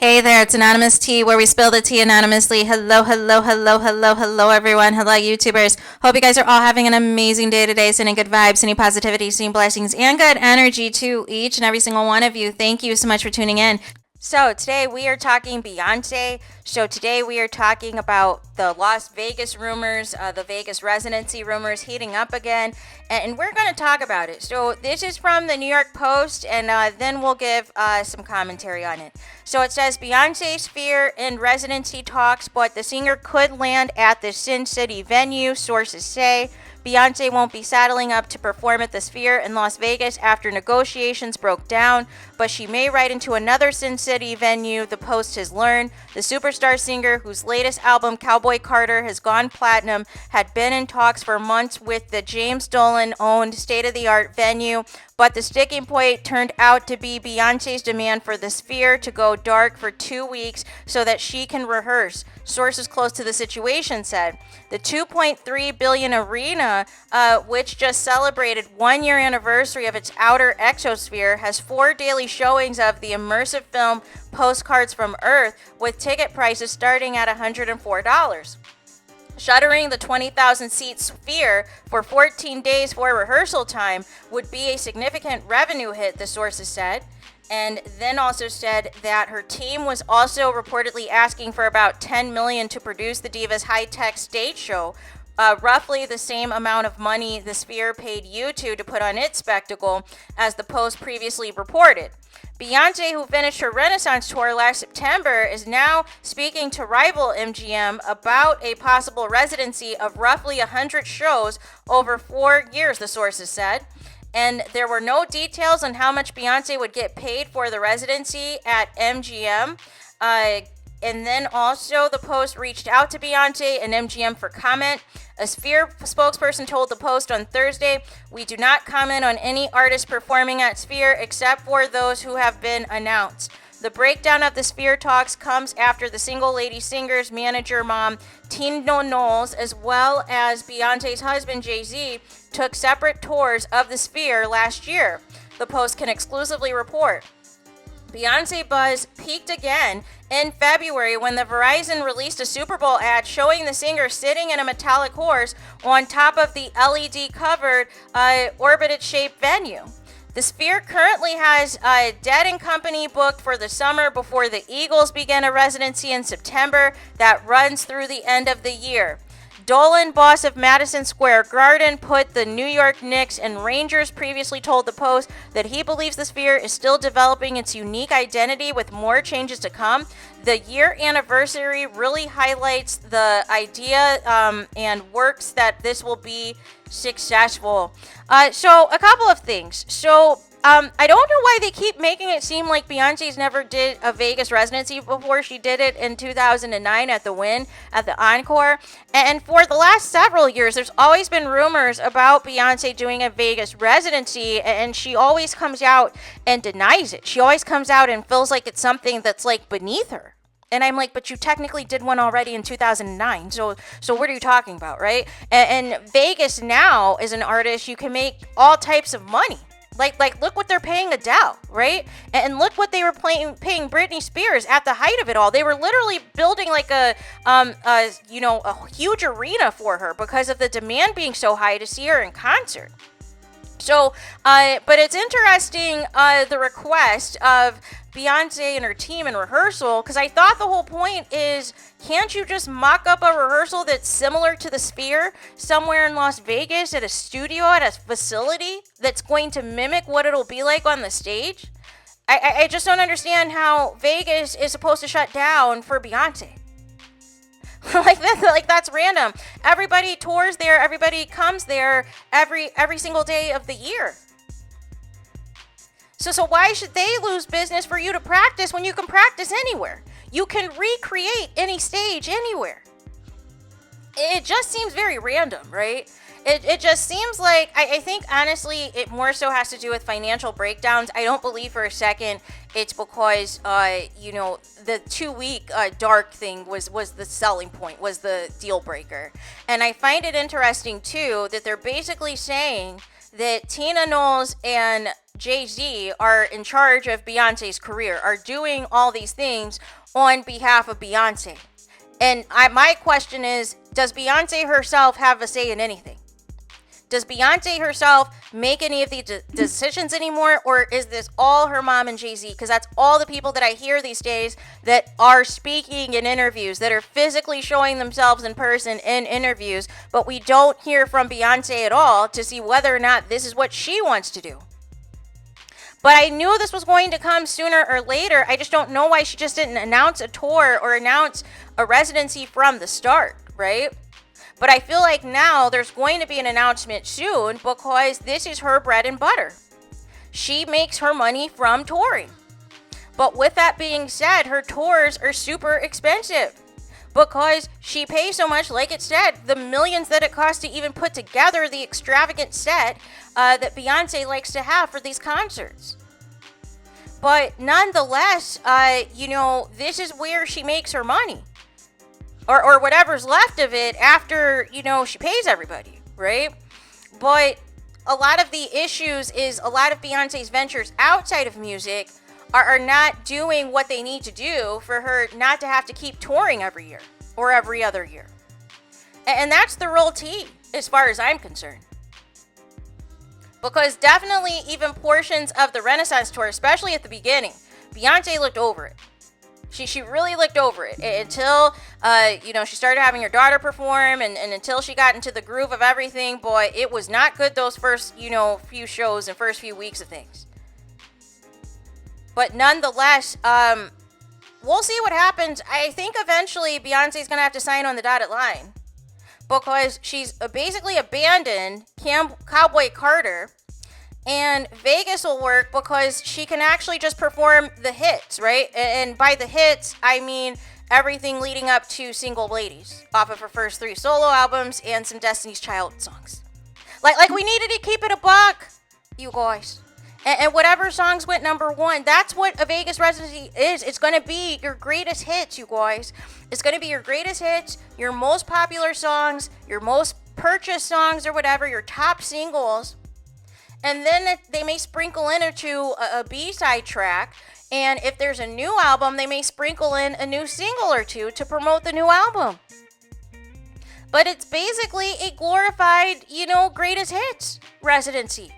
Hey there, it's Anonymous Tea, where we spill the tea anonymously. Hello, hello, hello, hello, hello, everyone. Hello, YouTubers. Hope you guys are all having an amazing day today, sending good vibes, sending positivity, sending blessings, and good energy to each and every single one of you. Thank you so much for tuning in. So today we are talking Beyonce. So today we are talking about the Las Vegas rumors, the Vegas residency rumors heating up again, and we're going to talk about it. So this is from the New York Post, and then we'll give some commentary on it. So it says Beyonce's fear in residency talks, but the singer could land at the Sin City venue, sources say. Beyonce won't be saddling up to perform at the Sphere in Las Vegas after negotiations broke down, but she may ride into another Sin City venue, the Post has learned. The superstar singer, whose latest album, Cowboy Carter, has gone platinum, had been in talks for months with the James Dolan-owned state-of-the-art venue, but the sticking point turned out to be Beyonce's demand for the Sphere to go dark for 2 weeks so that she can rehearse. Sources close to the situation said. The $2.3 billion arena, which just celebrated 1 year anniversary of its outer exosphere, has 4 daily showings of the immersive film Postcards from Earth, with ticket prices starting at $104. Shuttering the 20,000-seat Sphere for 14 days for rehearsal time would be a significant revenue hit, the sources said. And then also said that her team was also reportedly asking for about $10 million to produce the diva's high-tech stage show, roughly the same amount of money the Sphere paid U2 to put on its spectacle, as the Post previously reported. Beyonce, who finished her Renaissance tour last September, is now speaking to rival MGM about a possible residency of roughly 100 shows over 4 years, the sources said. And there were no details on how much Beyonce would get paid for the residency at MGM. And then also the Post reached out to Beyonce and MGM for comment. A Sphere spokesperson told the Post on Thursday, "We do not comment on any artists performing at Sphere except for those who have been announced." The breakdown of the Sphere talks comes after the single lady singer's manager mom, Tina Knowles, as well as Beyonce's husband, Jay-Z, took separate tours of the Sphere last year. The Post can exclusively report. Beyonce buzz peaked again in February when the Verizon released a Super Bowl ad showing the singer sitting in a metallic horse on top of the LED-covered, orbited-shaped venue. The Sphere currently has Dead & Company booked for the summer before the Eagles begin a residency in September that runs through the end of the year. Dolan, boss of Madison Square Garden, put the New York Knicks and Rangers, previously told the Post that he believes the Sphere is still developing its unique identity with more changes to come. The year anniversary really highlights the idea and works that this will be successful. So a couple of things. I don't know why they keep making it seem like Beyonce's never did a Vegas residency before. She did it in 2009 at the Wynn, at the Encore. And for the last several years, there's always been rumors about Beyonce doing a Vegas residency, and she always comes out and denies it. She always comes out and feels like it's something that's like beneath her. And I'm like, but you technically did one already in 2009. So what are you talking about, right? And Vegas now, as an artist, you can make all types of money. Like, look what they're paying Adele, right? And look what they were paying Britney Spears at the height of it all. They were literally building like a huge arena for her because of the demand being so high to see her in concert. So, but it's interesting, the request of Beyonce and her team in rehearsal, because I thought the whole point is, can't you just mock up a rehearsal that's similar to the Sphere somewhere in Las Vegas at a studio, at a facility that's going to mimic what it'll be like on the stage? I just don't understand how Vegas is supposed to shut down for Beyonce. That's random. Everybody tours there. Everybody comes there every single day of the year. So why should they lose business for you to practice when you can practice anywhere? You can recreate any stage anywhere. It just seems very random, right? It just seems like, I think, honestly, it more so has to do with financial breakdowns. I don't believe for a second it's because, the 2-week dark thing was the selling point, was the deal breaker. And I find it interesting, too, that they're basically saying that Tina Knowles and Jay-Z are in charge of Beyonce's career, are doing all these things on behalf of Beyonce. And my question is, does Beyonce herself have a say in anything? Does Beyonce herself make any of these decisions anymore? Or is this all her mom and Jay-Z? Because that's all the people that I hear these days that are speaking in interviews, that are physically showing themselves in person in interviews. But we don't hear from Beyonce at all to see whether or not this is what she wants to do. But I knew this was going to come sooner or later. I just don't know why she just didn't announce a tour or announce a residency from the start, right? But I feel like now there's going to be an announcement soon because this is her bread and butter. She makes her money from touring. But with that being said, her tours are super expensive because she pays so much. Like it said, the millions that it costs to even put together the extravagant set that Beyonce likes to have for these concerts. But nonetheless, this is where she makes her money. Or whatever's left of it after, she pays everybody, right? But a lot of the issues is a lot of Beyonce's ventures outside of music are not doing what they need to do for her not to have to keep touring every year or every other year. And that's the real tea as far as I'm concerned. Because definitely even portions of the Renaissance tour, especially at the beginning, Beyonce looked over it. She really looked over it until, she started having her daughter perform and until she got into the groove of everything. Boy, it was not good those first, few shows and first few weeks of things. But nonetheless, we'll see what happens. I think eventually Beyonce's going to have to sign on the dotted line because she's basically abandoned Cowboy Carter. And Vegas will work because she can actually just perform the hits, right? And by the hits, I mean everything leading up to Single Ladies off of her first 3 solo albums and some Destiny's Child songs. Like we needed to keep it a buck, you guys. And whatever songs went number 1, that's what a Vegas residency is. It's going to be your greatest hits, you guys. It's going to be your greatest hits, your most popular songs, your most purchased songs or whatever, your top singles. And then they may sprinkle in into a B-side track. And if there's a new album, they may sprinkle in a new single or two to promote the new album. But it's basically a glorified, greatest hits residency.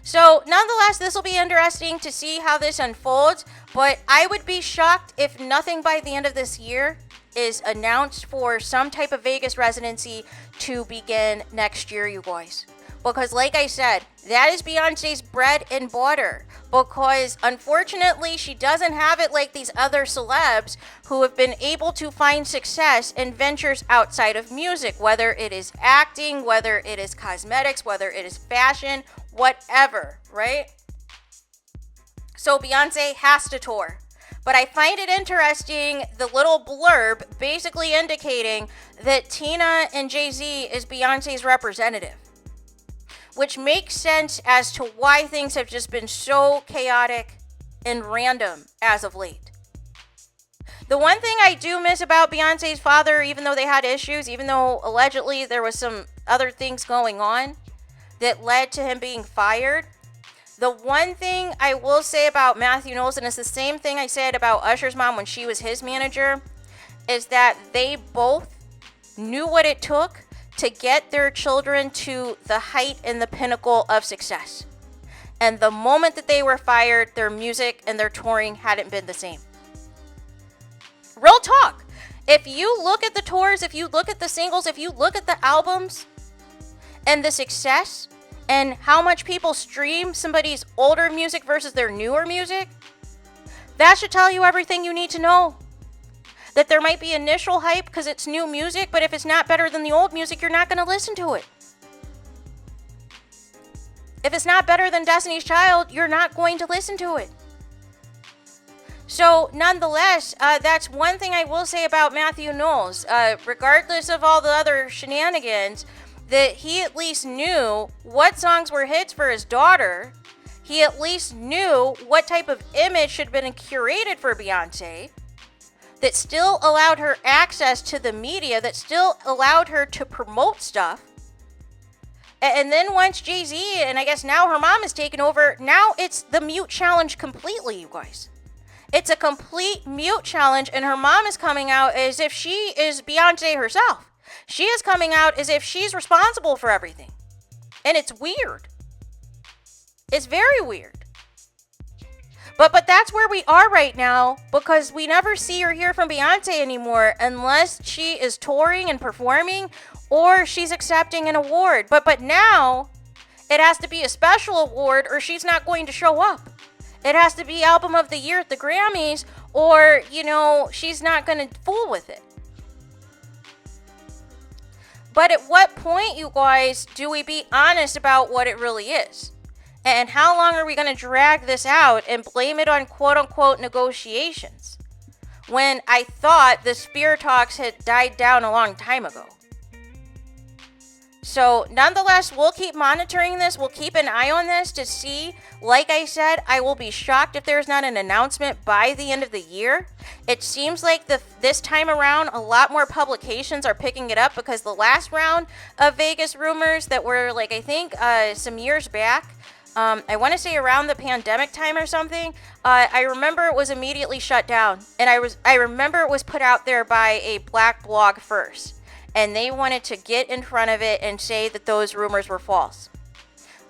So nonetheless, this will be interesting to see how this unfolds. But I would be shocked if nothing by the end of this year is announced for some type of Vegas residency to begin next year, you guys. Because like I said, that is Beyonce's bread and butter. Because unfortunately, she doesn't have it like these other celebs who have been able to find success in ventures outside of music. Whether it is acting, whether it is cosmetics, whether it is fashion, whatever, right? So Beyonce has to tour. But I find it interesting, the little blurb basically indicating that Tina and Jay-Z is Beyonce's representative. Which makes sense as to why things have just been so chaotic and random as of late. The one thing I do miss about Beyonce's father, even though they had issues, even though allegedly there was some other things going on that led to him being fired, the one thing I will say about Matthew Knowles, and it's the same thing I said about Usher's mom when she was his manager, is that they both knew what it took to get their children to the height and the pinnacle of success. And the moment that they were fired, their music and their touring hadn't been the same. Real talk. If you look at the tours, if you look at the singles, if you look at the albums and the success and how much people stream somebody's older music versus their newer music, that should tell you everything you need to know. That there might be initial hype because it's new music, but if it's not better than the old music, you're not going to listen to it. If it's not better than Destiny's Child, you're not going to listen to it. So, nonetheless, that's one thing I will say about Matthew Knowles. Regardless of all the other shenanigans, that he at least knew what songs were hits for his daughter. He at least knew what type of image should have been curated for Beyonce. That still allowed her access to the media, that still allowed her to promote stuff. And then once Jay-Z, and I guess now her mom has taken over, now it's the mute challenge completely, you guys. It's a complete mute challenge, and her mom is coming out as if she is Beyonce herself. She is coming out as if she's responsible for everything. And it's weird. It's very weird. But that's where we are right now, because we never see or hear from Beyonce anymore unless she is touring and performing or she's accepting an award. But now it has to be a special award or she's not going to show up. It has to be Album of the Year at the Grammys, or, you know, she's not going to fool with it. But at what point, you guys, do we be honest about what it really is? And how long are we going to drag this out and blame it on quote-unquote negotiations, when I thought the spear talks had died down a long time ago? So nonetheless, we'll keep monitoring this. We'll keep an eye on this to see. Like I said, I will be shocked if there's not an announcement by the end of the year. It seems like this time around, a lot more publications are picking it up, because the last round of Vegas rumors that were, like, I think some years back, I want to say around the pandemic time or something, I remember it was immediately shut down. And I remember it was put out there by a black blog first. And they wanted to get in front of it and say that those rumors were false.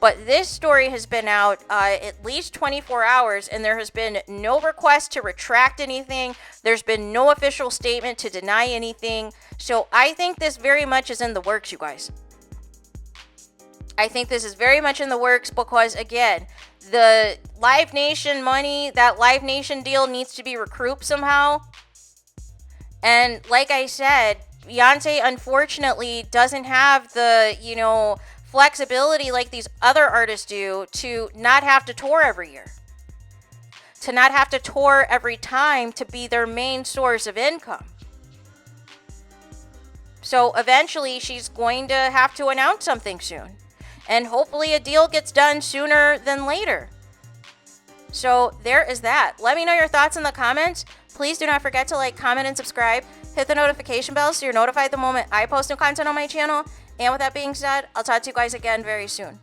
But this story has been out at least 24 hours, and there has been no request to retract anything. There's been no official statement to deny anything. So I think this very much is in the works, you guys. I think this is very much in the works because, again, the Live Nation money, that Live Nation deal needs to be recouped somehow. And like I said, Beyonce unfortunately doesn't have the, you know, flexibility like these other artists do to not have to tour every year. To not have to tour every time to be their main source of income. So eventually she's going to have to announce something soon. And hopefully a deal gets done sooner than later. So there is that. Let me know your thoughts in the comments. Please do not forget to like, comment, and subscribe. Hit the notification bell so you're notified the moment I post new content on my channel. And with that being said, I'll talk to you guys again very soon.